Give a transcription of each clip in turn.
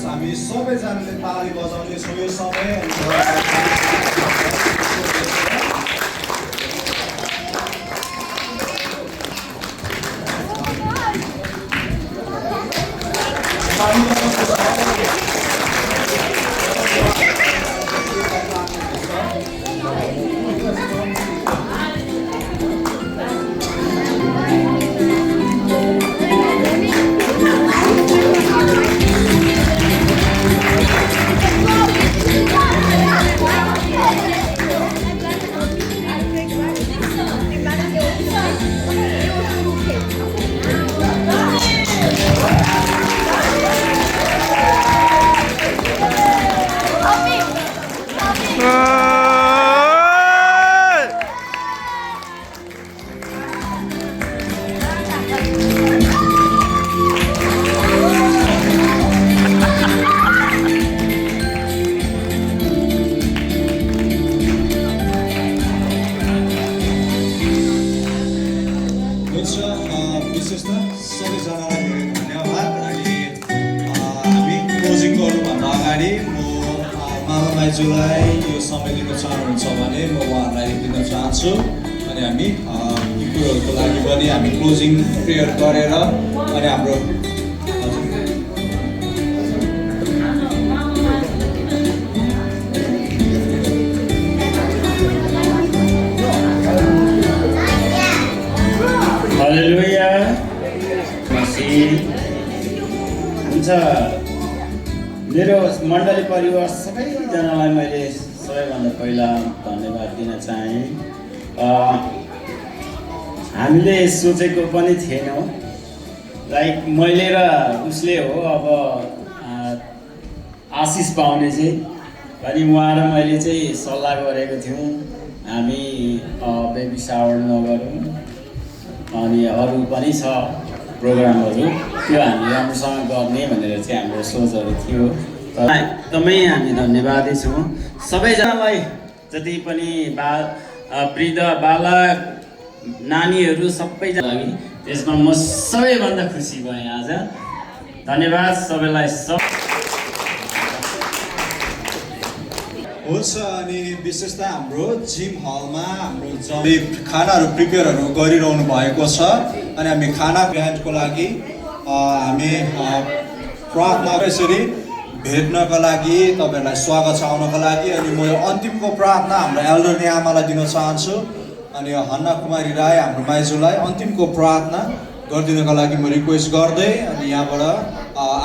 हामी सबैजनाले ताली बजाउने छौँ यो समय। विशेषतः सबैजनालाई धन्यवाद। अनि हामी क्लोजिङ गर्नुभन्दा अगाडि म मामा माइजूलाई यो समय दिन चाहनुहुन्छ भने म उहाँहरूलाई दिन चाहन्छु। अनि हामी यी कुरोहरूको लागि पनि हामी क्लोजिङ प्रेयर गरेर अनि हाम्रो हालेलुया मसीह हुन्छ। मेरो मण्डली परिवार सबैजनालाई मैले सबैभन्दा पहिला धन्यवाद दिन चाहेँ। हामीले सोचेको पनि थिएनौँ, लाइक मैले र उसले हो अब आशिष पाउने चाहिँ। अनि उहाँ र मैले चाहिँ सल्लाह गरेको थियौँ हामी बेबी शावर नगरौँ, अनि अरू पनि छ प्रोग्रामहरू, त्यो हामी राम्रोसँग गर्ने भनेर चाहिँ हाम्रो सोचहरू थियो। तर एकदमै हामी धन्यवादी छौँ सबैजनालाई, जति पनि वृद्ध बालक नानीहरू सबैजना लागि। त्यसमा म सबैभन्दा खुसी भएँ आज। धन्यवाद सबैलाई। हुन्छ। अनि विशेषतः हाम्रो जिम हलमा हाम्रो खानाहरू प्रिपेयरहरू गरिरहनु भएको छ। अनि हामी खाना बिहानको लागि हामी प्रार्थना यसरी भेट्नको लागि तपाईँहरूलाई स्वागत छ आउनको लागि। अनि म यो अन्तिमको प्रार्थना हाम्रो एल्डरनी आमालाई दिन चाहन्छु। अनि हन्ना कुमारी राई हाम्रो माइजूलाई अन्तिमको प्रार्थना गरिदिनको लागि म रिक्वेस्ट गर्दै, अनि यहाँबाट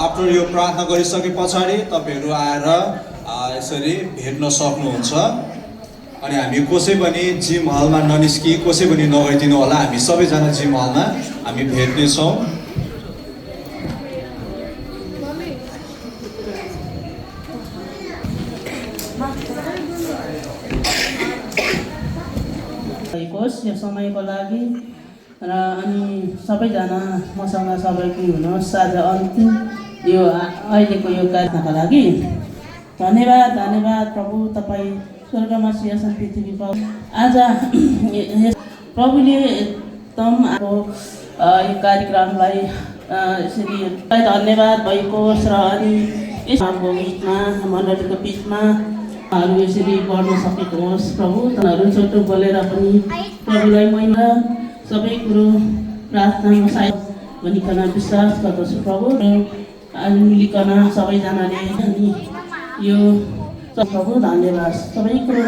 आफ्टर यो प्रार्थना गरिसके पछाडि तपाईँहरू आएर यसरी भेट्न सक्नुहुन्छ। अनि हामी कसै पनि जिम हलमा ननिस्कि कसै पनि नगइदिनु होला, हामी सबैजना जिम हलमा हामी भेट्नेछौँ। यो समयको लागि र अनि सबैजना मसँग सबैको हुनुहोस् आज अन्तिम यो अहिलेको यो कार्यक्रमका लागि। धन्यवाद धन्यवाद प्रभु, तपाईँ स्वर्गमा सिंहासन पृथ्वीको आज प्रभुले एकदम अब यो कार्यक्रमलाई यसरी धन्यवाद भएको र अनि यसको बिचमा मण्डलीको बिचमा यसरी बढ्न सकेको होस् प्रभु। तँहरू छोटो बोलेर पनि प्रभुलाई महिमा सबै कुरो प्रार्थनामा सायद भनिकन विश्वास गर्दछु प्रभु। अनि मिलिकन सबैजनाले अनि यो प्रभु धन्यवाद सबै कुरो।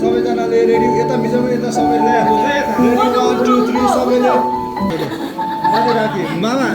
सबैजनाले रेडी यता मिसाउँ यता सबैले रेडी 1 2 3 सबैले मामा